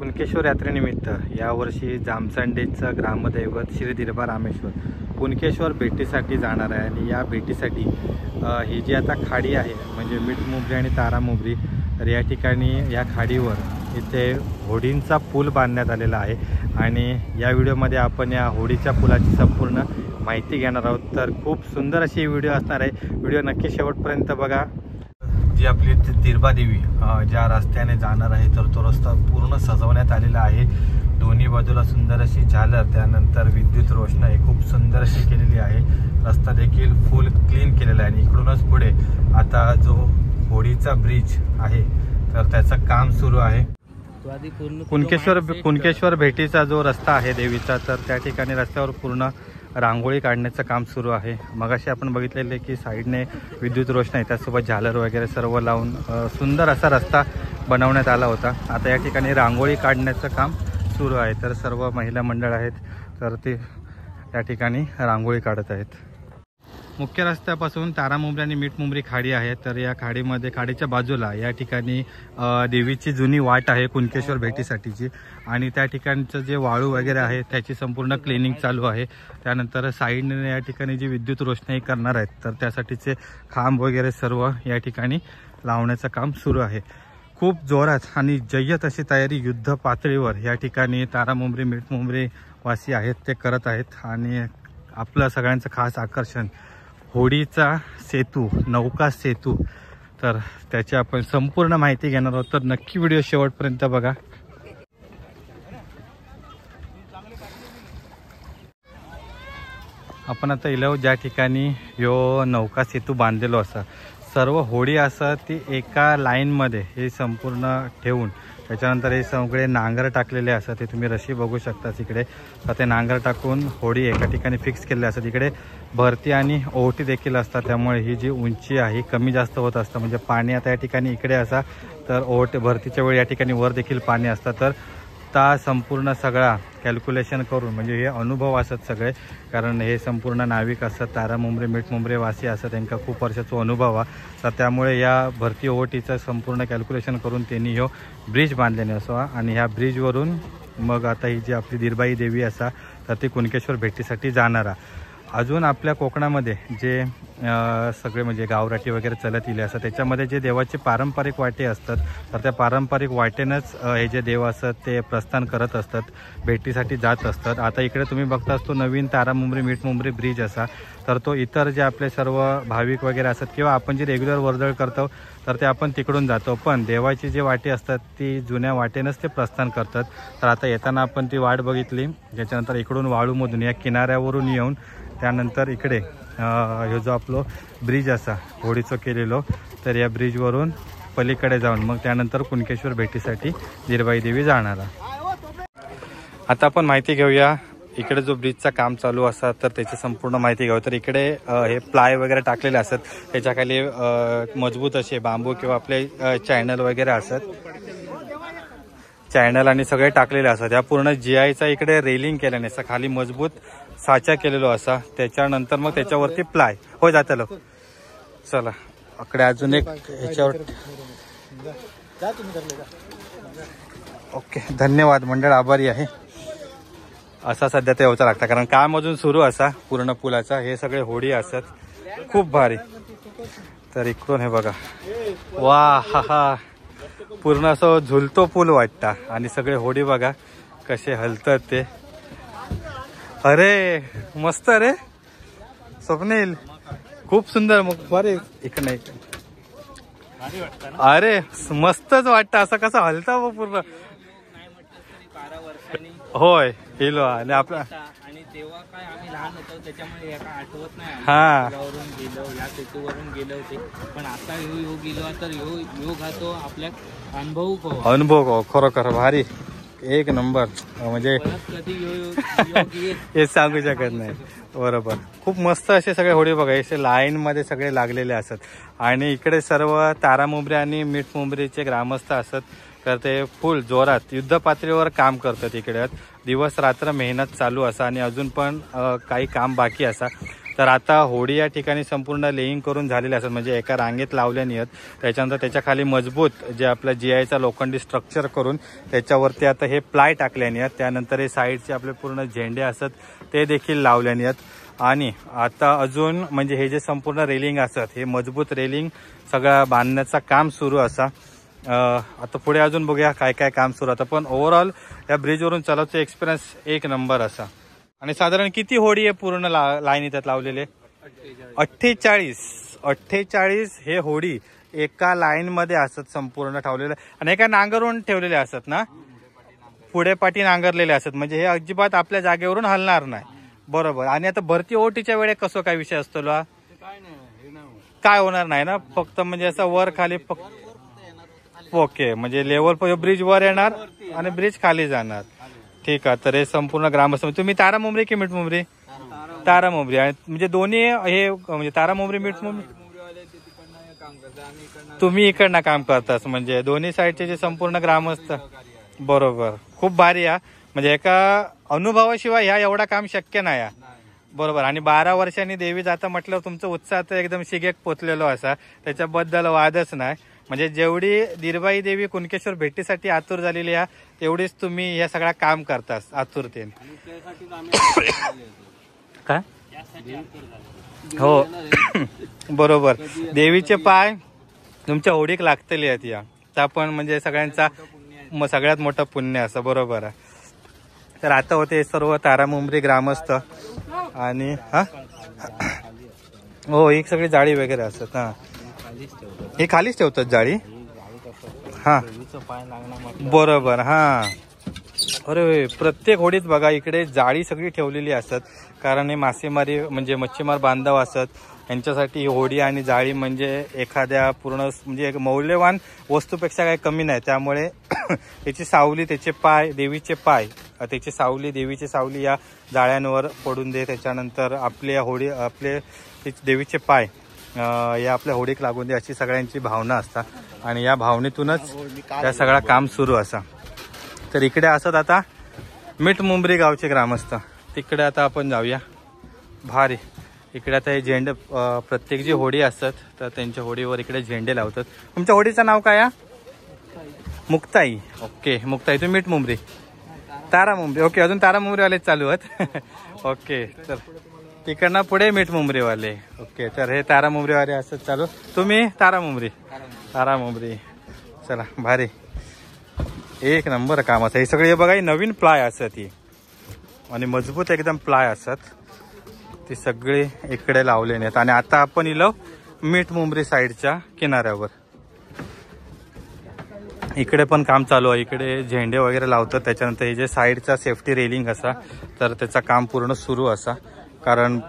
कुणकेश्वर यात्रेनिमित्त यावर्षी जामसंडेचं ग्रामदैवत श्री दिरबा रामेश्वर कुणकेश्वर भेटीसाठी जाणार आहे। आणि या भेटीसाठी ही जी आता खाडी आहे म्हणजे मिठमुंबरी आणि तारामुंबरी, तर या ठिकाणी या खाडीवर इथे होडींचा पूल बांधण्यात आलेला आहे। आणि या व्हिडिओमध्ये आपण या होडीच्या पुलाची संपूर्ण माहिती घेणार आहोत। तर खूप सुंदर अशी व्हिडिओ असणार आहे, व्हिडिओ नक्की शेवटपर्यंत बघा। जी आपली दिरबा देवी ज्या रस्त्याने जाणार आहे, तर तो रस्ता पूर्ण सजवण्यात आलेला आहे। दोन्ही बाजूला सुंदर अशी झालर, त्यानंतर विद्युत रोषणाई खूप सुंदर अशी केलेली आहे। रस्ता देखील फुल क्लीन केलेला आहे। आणि इकडूनच पुढे आता जो होडीचा ब्रिज आहे तर त्याचं काम सुरू आहे। कुणकेश्वर भेटीचा जो रस्ता आहे देवीचा, तर त्या ठिकाणी रस्त्यावर पूर्ण रांगोळी काढण्याचं काम सुरू आहे। मगाशी आपण बघितलेले की साईडने विद्युत रोषणाई त्यासोबत झालर वगैरे सर्व लावून सुंदर असा रस्ता बनवण्यात आला होता। आता या ठिकाणी रांगोळी काढण्याचं काम सुरू आहे। तर सर्व महिला मंडळ आहेत, तर ते या ठिकाणी रांगोळी काढत आहेत। मुख्य रस्त्यापासून तारामुंबरी आणि मिठमुंबरी खाडी आहे, तर या खाडीमध्ये खाडीच्या बाजूला या ठिकाणी देवीची जुनी वाट आहे कुणकेश्वर भेटीसाठीची। आणि त्या ठिकाणचं जे वाळू वगैरे आहे त्याची संपूर्ण क्लिनिंग चालू आहे। त्यानंतर साईडने या ठिकाणी जी विद्युत रोषणाई करणार आहेत, तर त्यासाठीचे खांब वगैरे सर्व या ठिकाणी लावण्याचं काम सुरू आहे। खूप जोरात आणि जय्यत अशी तयारी युद्ध पातळीवर या ठिकाणी तारामुंबरी मिठमुंबरी वासी आहेत ते करत आहेत। आणि आपलं सगळ्यांचं खास आकर्षण होडीचा सेतू, नौका सेतू, तर त्याची आपण संपूर्ण माहिती घेणार आहोत। तर नक्की व्हिडिओ शेवटपर्यंत बघा। आपण आता इलो ज्या ठिकाणी यो नौका सेतू बांधलेलो असा, सर्व होडी असं ती एका लाईनमध्ये हे संपूर्ण ठेवून त्याच्यानंतर हे सगळे नांगर टाकलेले असतात। ते तुम्ही रशी बघू शकता तिकडे, तर ते नांगर टाकून होडी एका ठिकाणी फिक्स केलेली असतात। इकडे भरती आणि ओहोटी देखील असतात, त्यामुळे ही जी उंची आहे कमी जास्त होत असतं। म्हणजे पाणी आता या ठिकाणी इकडे असा, तर ओहोटी भरतीच्या वेळी या ठिकाणी वर देखील पाणी असतं। तर ता संपूर्ण सगळा कॅल्क्युलेशन करून म्हणजे हे अनुभव असत सगळे, कारण हे संपूर्ण नाविक असतात, तारामुंबरी मिठमुंबरी वासी असतात, त्यांना खूप वर्षाचा अनुभव आहे। तर त्यामुळे या भरती ओहोटीचं संपूर्ण कॅल्क्युलेशन करून त्यांनी ह्यो ब्रिज बांधलेले असावा। आणि ह्या ब्रिजवरून मग आता ही जी आपली दिरबाई देवी असा, तर ती कुणकेश्वर भेटीसाठी जाणारा। अजून आपल्या कोकणामध्ये जे सगळे म्हणजे गावराटी वगैरे चलत इले असतात, त्याच्यामध्ये जे देवाचे पारंपरिक वाटे असतात, तर त्या पारंपरिक वाटेनंच हे जे देव असतात ते प्रस्थान करत असतात, भेटीसाठी जात असतात। आता इकडे तुम्ही बघताच तो नवीन तारामुंबरी मिठमुंबरी ब्रिज असा, तर तो इतर जे आपले सर्व भाविक वगैरे असतात किंवा आपण जे रेग्युलर वर्दळ करतो तर ते आपण तिकडून जातो, पण देवाची जे वाटे असतात ती जुन्या वाटेनंच ते प्रस्थान करतात। तर आता येताना आपण ती वाट बघितली, ज्याच्यानंतर इकडून वाळूमधून या किनाऱ्यावरून येऊन त्यानंतर इकडे हे जो आपलं ब्रिज असा होडीचं केलेलो, तर या ब्रिजवरून पलीकडे जाऊन मग त्यानंतर कुणकेश्वर भेटीसाठी दिरबाई देवी जाणारा। आता आपण माहिती घेऊया, इकडे जो ब्रिजचा काम चालू असतात तर त्याची संपूर्ण माहिती घेऊ। तर इकडे हे प्लाय वगैरे टाकलेले असतात, त्याच्याखाली मजबूत असे बांबू किंवा आपले चॅनल वगैरे असतात, चॅनल आणि सगळे टाकलेले असतात। या पूर्ण GIचा इकडे रेलिंग केल्याने असं खाली मजबूत साचा केलेलो असा, त्याच्यानंतर मग त्याच्यावरती प्लाय हो जातलो। चला इकडे अजून एक ह्याच्यावर ओके, धन्यवाद मंडळ, आभारी आहे। असा सध्या ते होता लागतं, कारण काम अजून सुरू असा पूर्ण पुलाचा। हे सगळे होडी असतात, खूप भारी। तर इकडून हे बघा, वा हा हा, पूर्ण असं झुलतो पूल वाटता। आणि सगळे होडी बघा कसे हलतात ते, अरे मस्त रे स्वप्नील, खूप सुंदर। मग बरे इकडे अरे मस्तच वाटतं, असं कसं हलता पूर्ण। होय हिलो आणि आपला आणि तेव्हा काय आम्ही लहान होतो त्याच्यामुळे काय आठवत नाही, हा गेलो या सेतूवरून गेलो होते, पण आता ह्यो गेलो तर ह्यो घातो आपल्या अनुभव खरोखर भारी, एक नंबर। म्हणजे हे सांगू शकत नाही, बरोबर। खूप मस्त असे सगळे होडी बघा, असे लाईन मध्ये सगळे लागलेले असतात। आणि इकडे सर्व तारामुंबरी आणि मिठमुंबरीचे ग्रामस्थ असतात, तर ते फुल जोरात युद्ध पातळीवर काम करतात। इकडे दिवस रात्र मेहनत चालू असा, आणि अजून पण काही काम बाकी असा। तर आता होडी या ठिकाणी संपूर्ण लेईंग करून झालेली असतात, म्हणजे एका रांगेत लावल्याने आहेत. त्याच्यानंतर त्याच्या खाली मजबूत जे आपलं GIचा लोखंडी स्ट्रक्चर करून त्याच्यावरती आता हे प्लाय टाकल्याने आहेत. त्यानंतर हे साईडचे आपले पूर्ण झेंडे असतात ते देखील लावल्याने आहेत. आणि आता अजून म्हणजे हे जे संपूर्ण रेलिंग असतात हे मजबूत रेलिंग सगळं बांधण्याचं काम सुरू असा. आता पुढे अजून बघूया काय काय काम सुरू आता. पण ओव्हरऑल या ब्रिजवरून चालवचा एक्सपिरियन्स एक नंबर असा. आणि साधारण किती होडी आहे पूर्ण लाईन त्यात लावलेले? 48 हे होडी एका लाईन मध्ये असतात संपूर्ण ठेवलेले. आणि एका नांगरून ठेवलेले असतात ना, पुढे पाठी नांगरलेले असतात, म्हणजे हे अजिबात आपल्या जागेवरून हलणार नाही. बरोबर. आणि आता भरती ओटीच्या वेळेस कसं काय विषय असतो? काय होणार नाही ना, फक्त म्हणजे असं वर खाली ओके, म्हणजे लेवल ब्रिज वर येणार आणि ब्रिज खाली जाणार. ठीक आहे. तर हे संपूर्ण ग्रामस्थ. तुम्ही तारा मुंबरी की मीठ मुंबरी? तारा मुंबरी. आणि म्हणजे दोन्ही हे म्हणजे तारा मुंबरी मीठ मुंबरी तुम्ही इकडनं काम करतास, म्हणजे दोन्ही साईडचे जे संपूर्ण ग्रामस्थ. बरोबर. खूप भारी आहे. म्हणजे एका अनुभवाशिवाय ह्या एवढा काम शक्य नाही. बरोबर. आणि 12 वर्षांनी देवी जाता म्हटल्यावर तुमचं उत्साह तर एकदम शिगेक पोचलेलो असा, त्याच्याबद्दल वादच नाही. म्हणजे जेवढी दीरबाई देवी कुणकेश्वर भेटीसाठी आतुर झालेली आहे तेवढीच तुम्ही या सगळा काम करतास आतुरतेने. काय हो बरोबर. देवीचे पाय तुमच्या होडीक लागतली आहेत या, तर आपण म्हणजे सगळ्यांचा सगळ्यात मोठं पुण्य असं. बरोबर आहे. तर आता होते सर्व तारा मुंबरी ग्रामस्थ. आणि हा हो, एक सगळी जाळी वगैरे असतात. हा, हे खालीच ठेवतात जाळी. हा बरोबर. हा अरे प्रत्येक होडीत बघा इकडे जाळी सगळी ठेवलेली असतात, कारण हे मासेमारी म्हणजे मच्छीमार बांधव असतात यांच्यासाठी ही होडी आणि जाळी म्हणजे एखाद्या पूर्ण म्हणजे एक मौल्यवान वस्तूपेक्षा काही कमी नाही. त्यामुळे त्याची सावली, त्याचे पाय, देवीचे पाय, त्याची सावली, देवीची सावली या जाळ्यांवर पडून दे. त्याच्यानंतर आपले होडी, आपले देवीचे पाय या आपल्या होडीक लागून दे, अशी सगळ्यांची भावना असतात. आणि या भावनेतूनच या सगळा काम सुरू असा. तर इकडे असत आता मीठ मुंबरी गावचे ग्रामस्थ. तिकडे आता आपण जाऊया. भारी. इकडे आता हे झेंडे प्रत्येक जी होडी असतात तर त्यांच्या होडीवर इकडे झेंडे लावतात. तुमच्या होडीचं नाव काय आहे? मुक्ताई. ओके मुक्ताई. तुम्ही मीठ मुंबरी, तारा मुंबरी. ओके, अजून तारा मुंबरीवालेच चालू आहेत. ओके, तर तिकडनं पुढे मीठ मुंबरीवाले. ओके, तर हे तारा मुंबरीवाले असतात चालू. तुम्ही तारा मुंबरी? तारा मुंबरी. चला भारी. एक नंबर काम असतं. हे सगळे बघा नवीन प्लाय असतात ही, आणि मजबूत एकदम प्लाय असतात. ती सगळे इकडे लावले नाहीत. आणि आता आपण इलो मीठ मुंबरी साईडच्या किनाऱ्यावर. इकडे पण काम चालू आहे. इकडे झेंडे वगैरे लावतात. त्याच्यानंतर हे जे साईडचा सेफ्टी रेलिंग असा तर त्याचं काम पूर्ण सुरू असा, कारण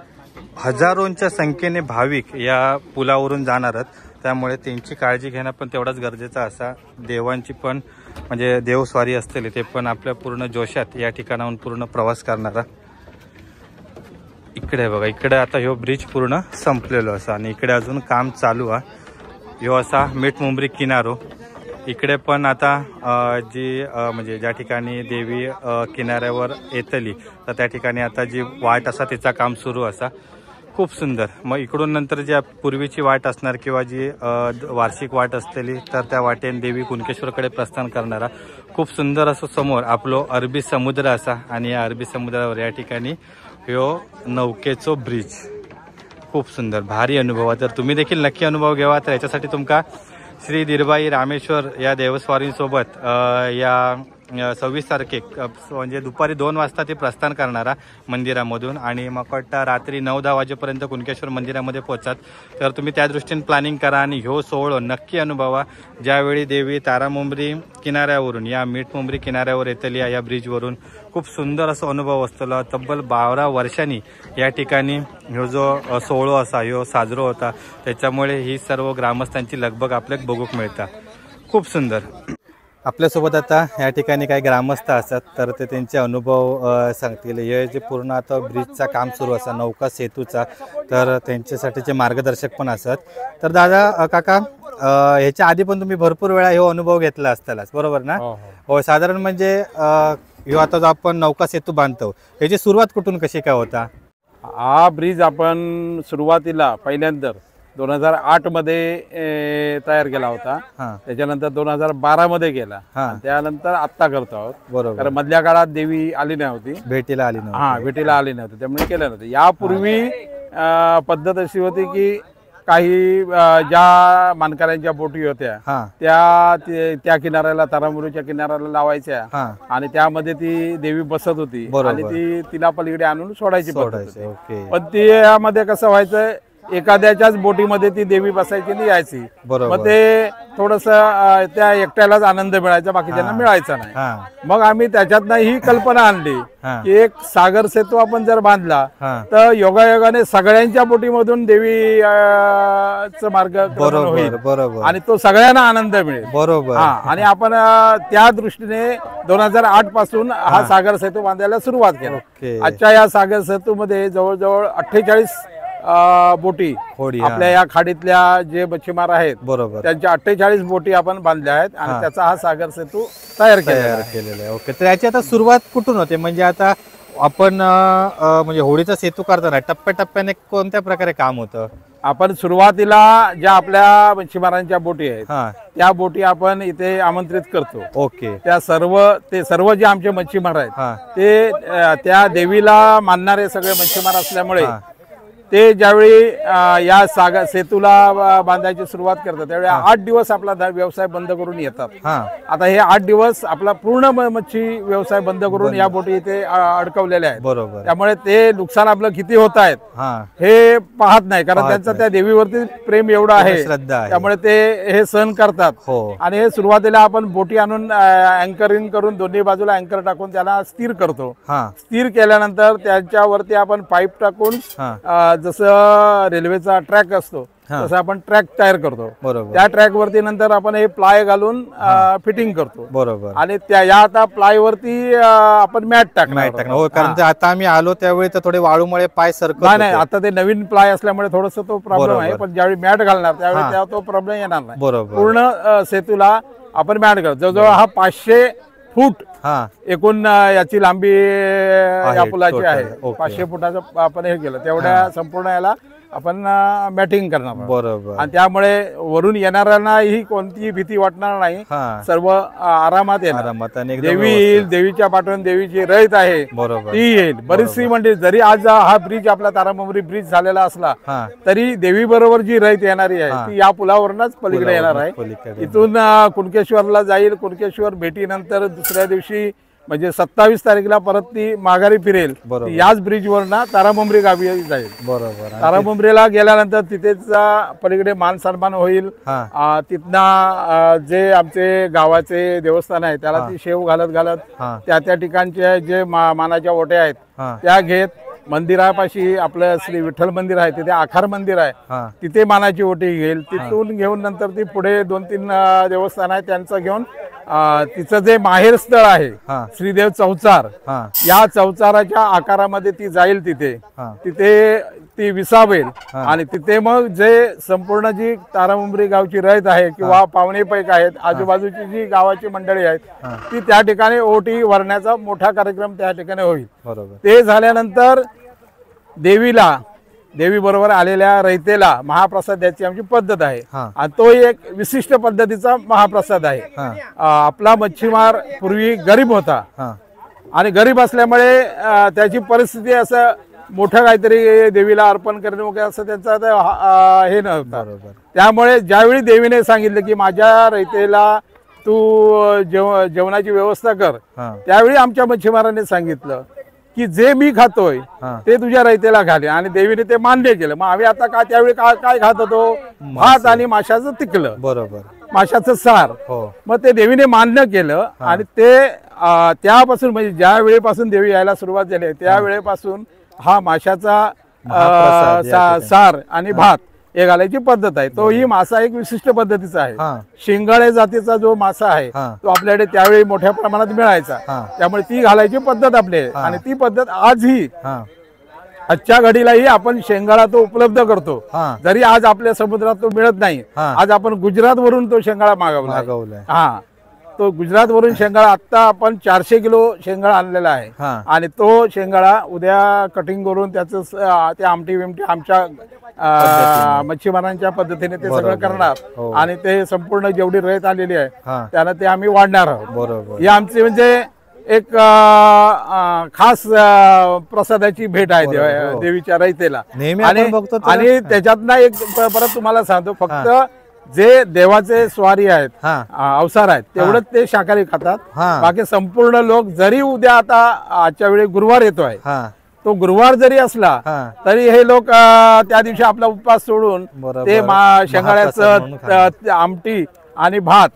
हजारोंच्या संख्येने भाविक या पुलावरून जाणारच, त्यामुळे त्यांची काळजी घेणं पण तेवढाच गरजेचं असा. देवांची पण म्हणजे देवस्वारी असलेली ते पण आपल्या पूर्ण जोशात या ठिकाणाहून पूर्ण प्रवास करणारा. इकडे बघा, इकडे आता ह्यो ब्रिज पूर्ण संपलेलो असा आणि इकडे अजून काम चालू आहे. ह्यो असा मीठ मुंबरी किनारो. इकडे पण आता जी म्हणजे ज्या ठिकाणी देवी किनाऱ्यावर येतली तर त्या ठिकाणी आता जी वाट असा तिचा काम सुरू असा. खूप सुंदर. मग इकडून नंतर जी पूर्वीची वाट असणार किंवा जी वार्षिक वाट असलेली तर त्या वाटेने देवी कुणकेश्वरकडे प्रस्थान करणारा खूप सुंदर असं समोर आपलो अरबी समुद्र असा. आणि या अरबी समुद्रावर या ठिकाणी ह्यो नौकेचो ब्रिज. खूप सुंदर भारी अनुभव. तर तुम्ही देखील नक्की अनुभव घ्यावा. तर याच्यासाठी तुमका श्री दीरबाई रामेश्वर या देवस्वारींसोबत या 26 तारखेक म्हणजे दुपारी 2 वाजता ते प्रस्थान करणारा मंदिरामधून. आणि मग वाटतं रात्री 9-10 वाजेपर्यंत कुणकेश्वर मंदिरामध्ये पोहोचतात. तर तुम्ही त्या दृष्टीने प्लॅनिंग करा आणि ह्यो सोहळा नक्की अनुभवा. ज्यावेळी देवी तारा मुंबरी किनाऱ्यावरून या मीठ मुंबरी किनाऱ्यावर येतली या ब्रिजवरून खूप सुंदर असा अनुभव असतो. तब्बल 12 वर्षांनी या ठिकाणी ह्यो जो सोहळा असा ह्यो साजरो होता, त्याच्यामुळे ही सर्व ग्रामस्थांची लगबग आपल्याक बघूक मिळता. खूप सुंदर. आपल्यासोबत आता या ठिकाणी काही ग्रामस्थ असतात तर ते त्यांचे अनुभव सांगतील. हे जे पूर्ण आता ब्रिजचा काम सुरू असा नौका सेतूचा, तर त्यांच्यासाठीचे मार्गदर्शक पण असतात. तर दादा काका, ह्याच्या आधी पण तुम्ही भरपूर वेळा हे अनुभव घेतला असतालाच, बरोबर ना? हो. साधारण म्हणजे ह्यो आता जो आपण नौका सेतू बांधतो याची सुरुवात कुठून कशी काय होता? हा ब्रिज आपण सुरुवातीला पहिल्यांदा 2008 मध्ये तयार केला होता. हा त्याच्यानंतर 2012 मध्ये केला. हा. त्यानंतर आत्ता करतो आहोत. बरोबर, कारण मधल्या काळात देवी आली नव्हती, भेटीला आली नव्हती. हा भेटीला आली नव्हती, त्यामुळे केलं नव्हतं. यापूर्वी पद्धत अशी होती की काही ज्या मानकऱ्यांच्या बोटी होत्या हा त्या किनाऱ्याला, तारामुरीच्या किनाऱ्याला लावायच्या हा आणि त्यामध्ये ती देवी बसत होती आणि ती तिला पलीकडे आणून सोडायची पद्धत होती. ओके, पण त्यामध्ये कसं व्हायचं, एखाद्याच्याच बोटीमध्ये ती देवी बसायची आणि यायची. बरोबर. मग ते थोडस त्या एकट्यालाच आनंद मिळायचा, बाकीच्यांना मिळायचा नाही. हा मग आम्ही त्याच्यातनं ही कल्पना आणली हा की एक सागर सेतू आपण जर बांधला हा तर योगायोगाने सगळ्यांच्या बोटीमधून देवी चा मार्ग होईल बरोबर बरोबर आणि तो सगळ्यांना आनंद मिळेल. बरोबर. हा, आणि आपण त्या दृष्टीने 2008 पासून हा सागर सेतू बांधायला सुरुवात केली. ओके. आजच्या या सागर सेतू मध्ये जवळजवळ 48 बोटी होडी, हा. आपल्या या खाडीतल्या जे मच्छीमार आहेत बरोबर त्यांच्या 48 बोटी आपण बांधल्या आहेत आणि त्याचा हा सागर सेतू तयार केलेला आहे. केलेलं आहे. ओके, तर याची आता सुरुवात कुठून होते? म्हणजे आता आपण म्हणजे होडीचा सेतू करताना टप्प्याटप्प्याने कोणत्या प्रकारे काम होतं? आपण सुरुवातीला ज्या आपल्या मच्छीमारांच्या बोटी आहेत हा त्या बोटी आपण इथे आमंत्रित करतो. ओके. ते सर्व जे आमचे मच्छीमार आहेत हा ते त्या देवीला मानणारे सगळे मच्छीमार असल्यामुळे हा. ते ज्यावेळी या सागर सेतूला बांधायची सुरुवात करतात त्यावेळी 8 दिवस आपला व्यवसाय बंद करून येतात. हा आता हे 8 दिवस आपला पूर्ण मच्छी व्यवसाय बंद करून या बोटी इथे अडकवलेल्या आहेत. बरोबर. त्यामुळे ते नुकसान आपलं किती होत आहेत हा हे पाहत नाही, कारण त्यांचं त्या देवीवरती प्रेम एवढं आहे, श्रद्धा आहे. त्यामुळे ते हे सहन करतात. हो आणि हे सुरुवातीला आपण बोटी आणून अँकरिंग करून दोन्ही बाजूला अँकर टाकून त्याला स्थिर करतो. हा स्थिर केल्यानंतर त्याच्यावरती आपण पाईप टाकून हा जसं रेल्वेचा ट्रॅक असतो तसं आपण ट्रॅक तयार करतो. बरोबर त्या ट्रॅक वरती नंतर आपण हे प्लाय घालून फिटिंग करतो. बरोबर. आणि या आता प्लाय वरती आपण मॅट टाकणार. हो, कारण ते आता आम्ही आलो त्यावेळी तर थोडे वाळूमुळे पाय सरकत नाही, आता ते नवीन प्लाय असल्यामुळे थोडस तो प्रॉब्लेम आहे, पण ज्यावेळी मॅट घालणार त्यावेळी तेव्हा तो प्रॉब्लेम येणार नाही. बरोबर. पूर्ण सेतूला आपण मॅट घालतो. जवळजवळ हा 500 फूट हा एकूण याची लांबी या पुलाची total. आहे. ओके. 500 फुटाचं आपण हे केलं, तेवढ्या संपूर्ण याला आपण मॅटिंग करणार आहोत. बरोबर. आणि त्यामुळे वरून येणाऱ्यांनाही कोणतीही भीती वाटणार नाही, हा सर्व आरामात येणार. आरामात आणि एकदम देवी येईल, देवीच्या पाठवून देवीची रयत आहे बरोबर. ती येईल. बरीचशी म्हणजे जरी आज हा ब्रिज आपला तारामुरी ब्रिज झालेला असला हा तरी देवी बरोबर जी रयत येणारी आहे ती या पुलावरूनच पलीकडे येणार आहे. पलीकडे. इथून कुणकेश्वरला जाईल. कुणकेश्वर भेटीनंतर दुसऱ्या दिवशी म्हणजे 27 तारखेला परत ती माघारी फिरेल. बरोबर. ती याच ब्रिजवर ना तारामुंबरी गावी जाईल. बरोबर. तारामुंबरीला गेल्यानंतर तिथेच पलीकडे मान सन्मान होईल. हा तिथनं जे आमचे गावाचे देवस्थान आहे त्याला ती शेव घालत हा त्या ठिकाणचे जे मानाच्या ओट्या आहेत हा त्या घेत मंदिरापाशी आपलं श्री विठ्ठल मंदिर आहे, तिथे आखार मंदिर आहे, हा तिथे मानाची ओटी घेईल. तिथून घेऊन नंतर ती पुढे 2-3 देवस्थान आहे त्यांचं घेऊन तिचं जे माहेर स्थळ आहे हा श्रीदेव चौचार, हा या चौचाराच्या आकारामध्ये ती जाईल. हा तिथे ती विसावेल आणि तिथे मग जे संपूर्ण जी तारामुंबरी गावची रयत आहे किंवा पाहुणे पैक आहेत, आजूबाजूची जी गावाची मंडळी आहेत ती त्या ठिकाणी ओटी भरण्याचा मोठा कार्यक्रम त्या ठिकाणी होईल. बरोबर. ते झाल्यानंतर देवी बरोबर आलेल्या रयतेला महाप्रसाद द्यायची आमची पद्धत आहे. हा आणि तो एक विशिष्ट पद्धतीचा महाप्रसाद आहे. आपला मच्छीमार पूर्वी गरीब होता हा आणि गरीब असल्यामुळे त्याची परिस्थिती असं मोठं काहीतरी देवीला अर्पण करणे वगैरे असं त्यांचा हे नव्हतं. बरोबर. त्यामुळे ज्यावेळी देवीने सांगितलं की माझ्या रयतेला तू जेवणाची व्यवस्था कर, त्यावेळी आमच्या मच्छीमारांनी सांगितलं की जे मी खातोय ते तुझ्या रयतेला घाले. आणि देवीने ते मान्य केलं. मग आम्ही आता त्यावेळी काय खात होतो? भात आणि माशाचं तिकलं, बरोबर, माशाचं सार. मग ते देवीने मान्य केलं आणि ते त्यापासून म्हणजे ज्या वेळेपासून देवी यायला सुरुवात झाली त्या वेळेपासून हा माशाचा सार आणि भात हे घालायची पद्धत आहे. तो ही मासा एक विशिष्ट पद्धतीचा आहे. शिंगाळे जातीचा जो मासा आहे तो आपल्याकडे त्यावेळी मोठ्या प्रमाणात मिळायचा, त्यामुळे ती घालायची पद्धत आपली आहे. आणि ती पद्धत आजही आजच्या घडीलाही आपण शेंगाळा तो उपलब्ध करतो. जरी आज आपल्या समुद्रात तो मिळत नाही, आज आपण गुजरात वरून तो शेंगाळा मागवला. तो गुजरात वरून शेंगाळा आता आपण 400 किलो शेंगाळा आणलेला आहे आणि तो शेंगाळा उद्या कटिंग करून त्याचं ते आमटी बिमटी आमच्या मच्छीमारांच्या पद्धतीने ते सगळं करणार आणि ते संपूर्ण जेवढी रयत आलेली आहे त्याला ते आम्ही वाढणार आहोत. बरोबर. ही आमची म्हणजे एक खास प्रसादाची भेट आहे देवीच्या रयतेला. आणि त्याच्यातनं एक परत तुम्हाला सांगतो, फक्त जे देवाचे स्वारी आहेत अवसार आहेत तेवढंच ते शाकाहारी खातात. बाकी संपूर्ण लोक जरी उद्या आता आजच्या वेळी गुरुवार येतोय, तो गुरुवार जरी असला तरी हे लोक त्या दिवशी आपला उपवास सोडून ते शेंगाळ्याचं आमटी आणि भात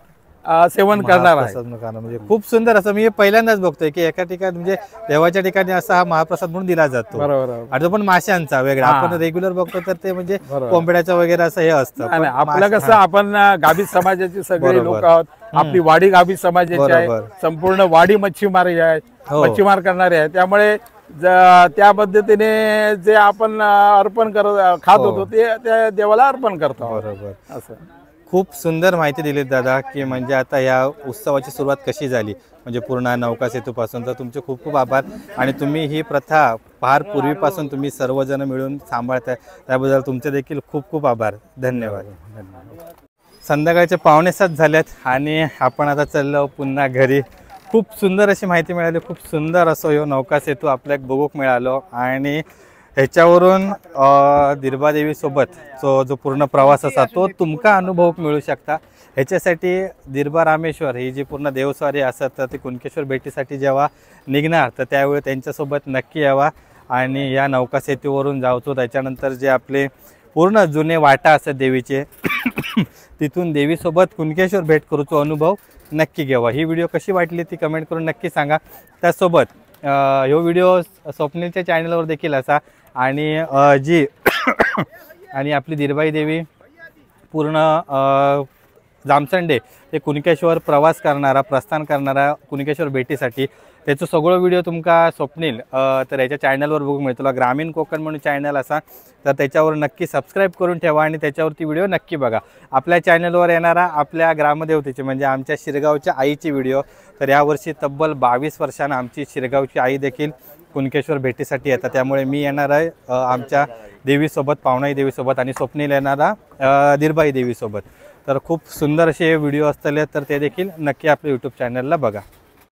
सेवन करणार आहे. म्हणजे खूप सुंदर असं मी पहिल्यांदाच बघतोय की एका ठिकाणी म्हणजे देवाच्या ठिकाणी असा हा महाप्रसाद म्हणून दिला जातो. बरोबर. आणि तो पण माशांचा वेगळा. आपण रेग्युलर बघतो तर ते म्हणजे कोंबड्याचं वगैरे असं हे असतं. आपलं कसं आपण गाभित समाजाचे सगळे लोक आहोत. आपली वाडी गाभित समाजाची आहे, संपूर्ण वाडी मच्छीमारी आहे, मच्छीमार करणारे आहे. त्यामुळे त्या पद्धतीने जे आपण अर्पण खात होतो ते त्या देवाला अर्पण करतो. बरोबर. असं खूप सुंदर माहिती दिली दादा की म्हणजे आता या उत्सवाची सुरुवात कशी झाली म्हणजे पूर्ण नौका सेतूपासून. तर तुमचे खूप खूप आभार. आणि तुम्ही ही प्रथा फार पूर्वीपासून तुम्ही सर्वजण मिळून सांभाळताय त्याबद्दल तुमचे देखील खूप खूप आभार. धन्यवाद. संध्याकाळचे 6:45 झाल्यात आणि आपण आता चाललो पुन्हा घरी. खूप सुंदर अशी माहिती मिळाली. खूप सुंदर असो ह्यो नौका सेतू आपल्याक बघूक मिळालो. आणि ह्याच्यावरून दिरबादेवीसोबत जो पूर्ण प्रवास असा तो तुमका अनुभव मिळू शकता. ह्याच्यासाठी दिरबा रामेश्वर ही जी पूर्ण देवस्वारी असतात तर ती कुणकेश्वर भेटीसाठी जेव्हा निघणार तर त्यावेळी त्यांच्यासोबत नक्की यावा आणि या नौका सेतूवरून जावतो. त्याच्यानंतर जे आपले पूर्ण जुने वाटा असतात देवीचे तिथून देवीसोबत कुणकेश्वर भेट करूचो अनुभव नक्की घ्यावा. ही व्हिडिओ कशी वाटली ती कमेंट करून नक्की सांगा. त्यासोबत ह्यो व्हिडिओ स्वप्नीलच्या चॅनलवर देखील असा आणि जी आणि आपली दिरबाई देवी पूर्ण जामसंडे ते कुणकेश्वर प्रवास करणारा प्रस्थान करणारा कुणकेश्वर भेटीसाठी त्याचं सगळं व्हिडिओ तुमका स्वप्नील तर याच्या चॅनलवर बघू मिळतो. तुला ग्रामीण कोकण म्हणून चॅनल असा तर त्याच्यावर नक्की सबस्क्राईब करून ठेवा आणि त्याच्यावरती व्हिडिओ नक्की बघा. आपल्या चॅनलवर येणारा आपल्या ग्रामदेवतेचे म्हणजे आमच्या शिरगावच्या आईची व्हिडिओ तर यावर्षी तब्बल 22 वर्षांना आमची शिरगावची आई देखील कुणकेश्वर भेटीसाठी येतात. त्यामुळे मी येणार आहे आमच्या देवीसोबत पावणाई देवीसोबत आणि स्वप्नील येणारा दिरबाई देवीसोबत. तर खूप सुंदर असे व्हिडिओ असतले तर ते देखील नक्की आपल्या यूट्यूब चॅनलला बघा.